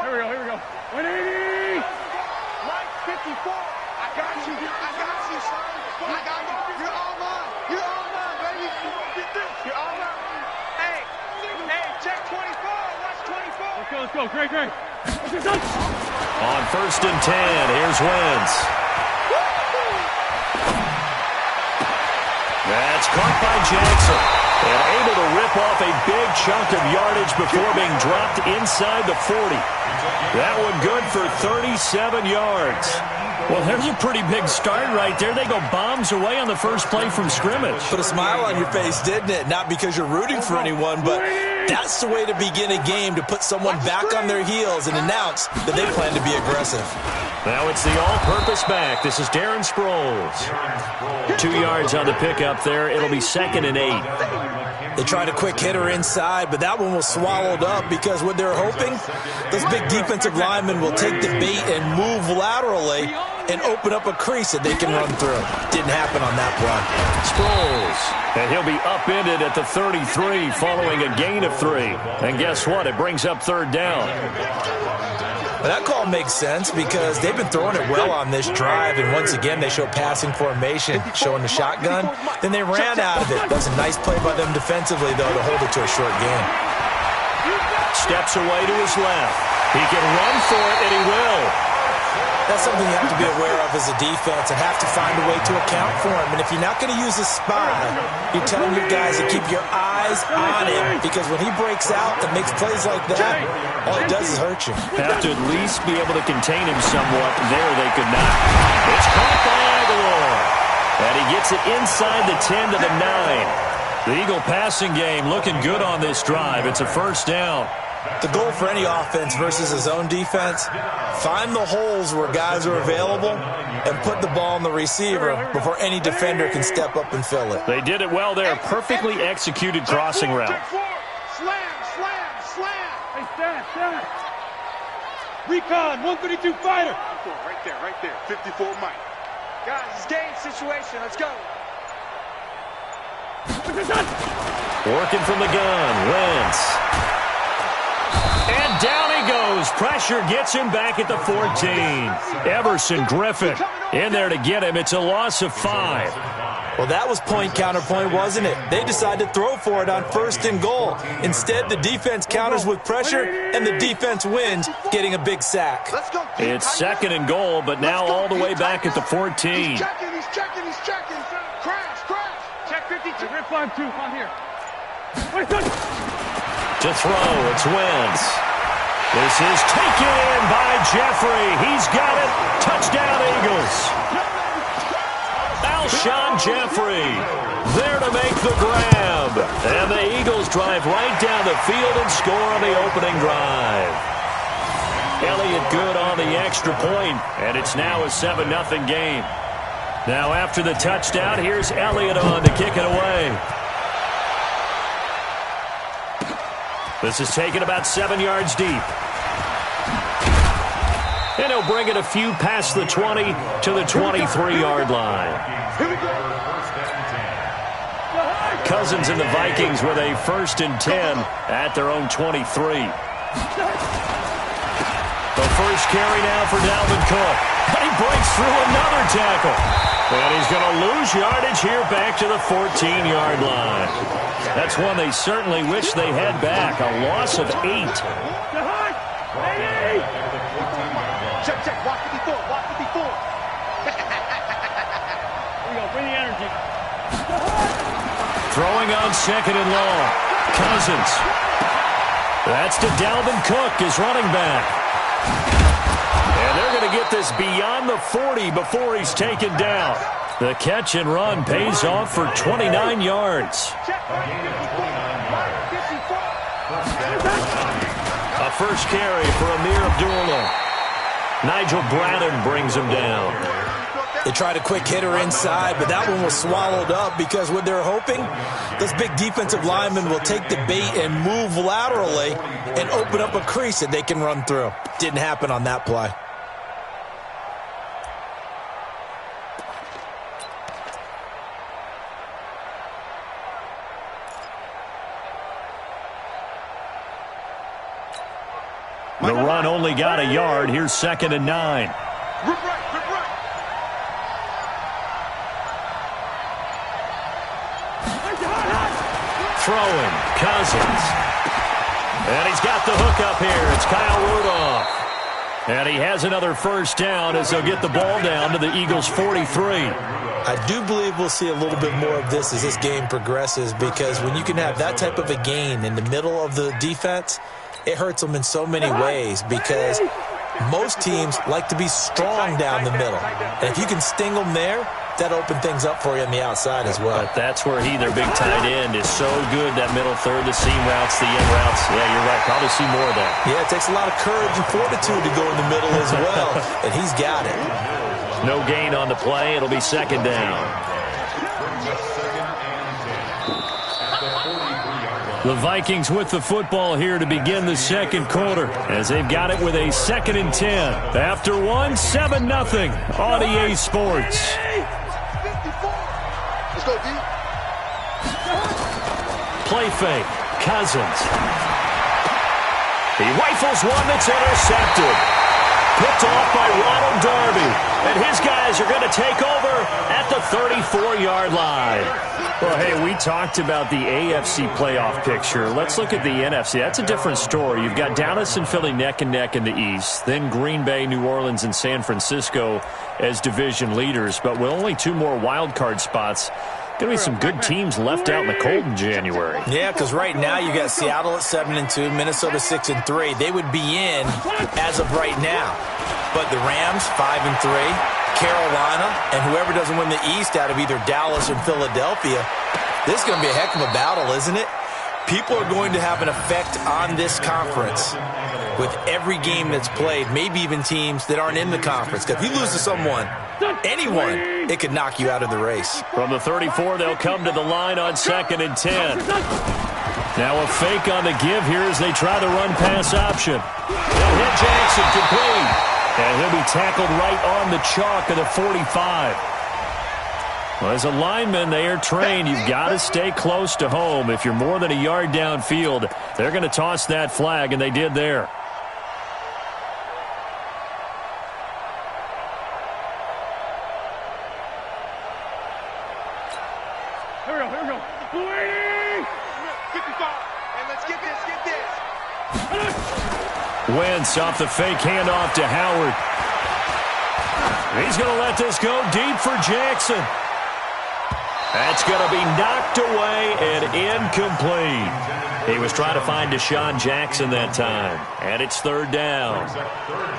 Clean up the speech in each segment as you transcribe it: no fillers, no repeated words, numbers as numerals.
Here we go. 180. Right 54. I got you, son. I got you. You're all mine. You're all mine, baby. You're all mine. Hey, check 24. Watch 24. Let's go. Great. On 1st and 10, here's Wentz. That's caught by Jackson. And able to rip off a big chunk of yardage before being dropped inside the 40. That one good for 37 yards. Well, there's a pretty big start right there. They go bombs away on the first play from scrimmage. Put a smile on your face, didn't it? Not because you're rooting for anyone, but that's the way to begin a game, to put someone back on their heels and announce that they plan to be aggressive. Now it's the all-purpose back. This is Darren Sproles. 2 yards on the pickup there. It'll be 2nd and 8. They tried a quick hitter inside, but that one was swallowed up because what they're hoping, those big defensive linemen will take the bait and move laterally and open up a crease that they can run through. Didn't happen on that play. Sproles. And he'll be upended at the 33 following a gain of 3. And guess what? It brings up 3rd down. But that call makes sense because they've been throwing it well on this drive, and once again they show passing formation, showing the shotgun. Then they ran out of it. That's a nice play by them defensively, though, to hold it to a short game. Steps away to his left. He can run for it, and he will. That's something you have to be aware of as a defense and have to find a way to account for him. And if you're not going to use a spy, you're telling your guys to keep your eyes on him, because when he breaks out and makes plays like that, all he does is hurt you. Have to at least be able to contain him somewhat. There they could not. It's caught by Aguilar. And he gets it inside the 10 to the 9. The Eagle passing game looking good on this drive. It's a 1st down. The goal for any offense versus his own defense, find the holes where guys are available and put the ball on the receiver before any defender can step up and fill it. They did it well there. Perfectly executed crossing route. Slam. Hey, stand. Recon, 132 fighter. Right there. 54 Mike. Guys, it's game situation. Let's go. Working from the gun. Wentz. And down he goes. Pressure gets him back at the 14. Everson Griffin in there to get him. It's a loss of 5. Well, that was point counterpoint, wasn't it? They decided to throw for it on 1st and goal. Instead, the defense counters with pressure, and the defense wins, getting a big sack. It's 2nd and goal, but now all the way back at the 14. He's checking. Crash. Check 52. Rip 5-2. On here. To throw, it's Wentz. This is taken in by Jeffrey. He's got it. Touchdown, Eagles. Alshon Jeffrey there to make the grab. And the Eagles drive right down the field and score on the opening drive. Elliott good on the extra point, and it's now a 7-0 game. Now after the touchdown, here's Elliott on to kick it away. This is taken about 7 yards deep. And he'll bring it a few past the 20 to the 23-yard line. Cousins and the Vikings with a 1st and 10 at their own 23. The first carry now for Dalvin Cook. But he breaks through another tackle. And he's going to lose yardage here back to the 14-yard line. That's one they certainly wish they had back. A loss of 8. Check. Watch 54. Here we go. Bring the energy. Throwing on 2nd and long. Cousins. That's to Dalvin Cook, his running back. And they're going to get this beyond the 40 before he's taken down. The catch and run pays off for 29 yards. A first carry for Amir Abdullah. Nigel Bradden brings him down. They tried a quick hitter inside, but that one was swallowed up because what they're hoping, those big defensive linemen will take the bait and move laterally and open up a crease that they can run through. Didn't happen on that play. The run only got a yard. Here's 2nd and 9. Rip right. Throwing, Cousins. And he's got the hook up here. It's Kyle Rudolph. And he has another first down as they'll get the ball down to the Eagles' 43. I do believe we'll see a little bit more of this as this game progresses, because when you can have that type of a gain in the middle of the defense, it hurts them in so many ways, because most teams like to be strong down the middle. And if you can sting them there, that opens things up for you on the outside as well. But that's where their big tight end, is so good, that middle third, the seam routes, the in routes. Yeah, you're right. Probably see more of that. Yeah, it takes a lot of courage and fortitude to go in the middle as well, and he's got it. No gain on the play. It'll be 2nd down. The Vikings with the football here to begin the second quarter, as they've got it with a 2nd and 10. After 7-0 on EA Sports. Let's go, D. Play fake. Cousins. He rifles one that's intercepted. Picked off by Ronald Darby. And his guys are going to take over at the 34-yard line. Well, hey, we talked about the AFC playoff picture. Let's look at the NFC. That's a different story. You've got Dallas and Philly neck and neck in the East. Then Green Bay, New Orleans, and San Francisco as division leaders. But with only 2 more wild card spots, going to be some good teams left out in the cold in January. Yeah, because right now you got Seattle at 7-2, Minnesota 6-3. They would be in as of right now. But the Rams 5-3. Carolina, and whoever doesn't win the East out of either Dallas or Philadelphia, this is going to be a heck of a battle, isn't it? People are going to have an effect on this conference with every game that's played, maybe even teams that aren't in the conference. Because if you lose to someone, anyone, it could knock you out of the race. From the 34, they'll come to the line on 2nd and 10. Now a fake on the give here as they try the run-pass option. They'll hit Jackson complete. And he'll be tackled right on the chalk of the 45. Well, as a lineman, they are trained. You've got to stay close to home. If you're more than a yard downfield, they're going to toss that flag, and they did there. Here we go. 55. And let's get this. Wentz off the fake handoff to Howard. He's going to let this go deep for Jackson. That's going to be knocked away and incomplete. He was trying to find Deshaun Jackson that time, and it's 3rd down.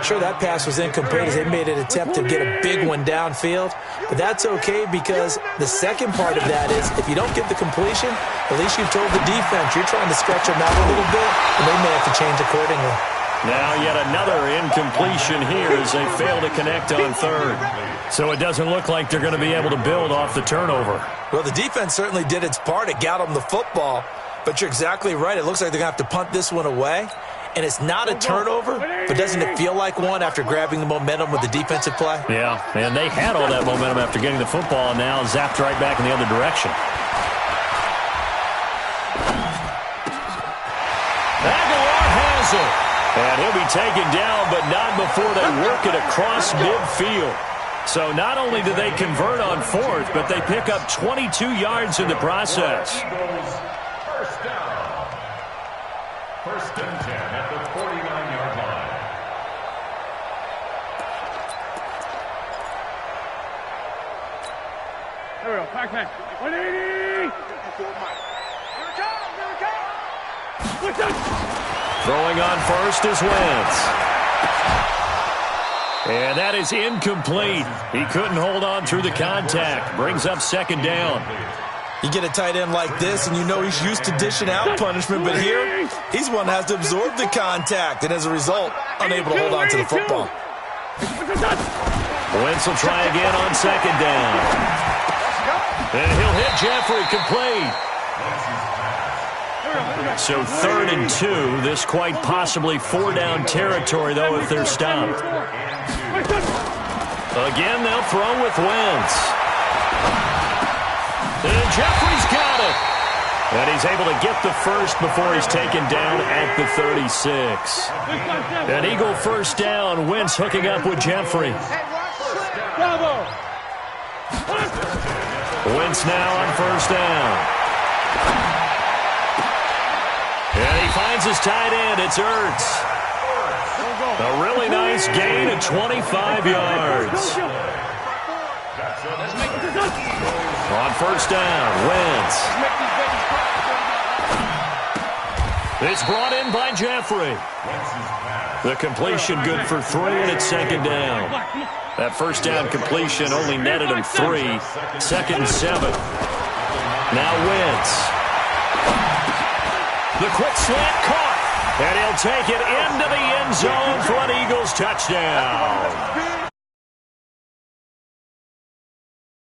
Sure, that pass was incomplete as they made an attempt to get a big one downfield, but that's okay because the second part of that is if you don't get the completion, at least you've told the defense you're trying to stretch them out a little bit, and they may have to change accordingly. Now yet another incompletion here as they fail to connect on 3rd. So it doesn't look like they're going to be able to build off the turnover. Well, the defense certainly did its part. It got them the football. But you're exactly right. It looks like they're going to have to punt this one away. And it's not a turnover, but doesn't it feel like one after grabbing the momentum with the defensive play? Yeah, and they had all that momentum after getting the football and now zapped right back in the other direction. Aguilar has it. And he'll be taken down, but not before they work it across midfield. So not only do they convert on 4th, but they pick up 22 yards in the process. First down. 1st and 10 at the 49-yard line. Here we go. Pac-Man. 180. Here it comes. Throwing on 1st is Wentz. And that is incomplete. He couldn't hold on through the contact. Brings up 2nd down. You get a tight end like this, and you know he's used to dishing out punishment, but here, he's one that has to absorb the contact, and as a result, unable to hold on to the football. Wentz will try again on 2nd down. And he'll hit Jeffrey complete. So 3rd and 2. This quite possibly 4-down territory, though, if they're stopped. Again, they'll throw with Wentz. And Jeffrey's got it. And he's able to get the first before he's taken down at the 36. An Eagle first down. Wentz hooking up with Jeffrey. Wentz now on first down. And he finds his tight end. It's Ertz. A really nice gain of 25 yards. On first down, Wentz. It's brought in by Jeffrey. The completion good for 3, and it's second down. That first down completion only netted him 3. Second and 7. Now Wentz. The quick slant caught. And he'll take it into the end zone for an Eagles touchdown.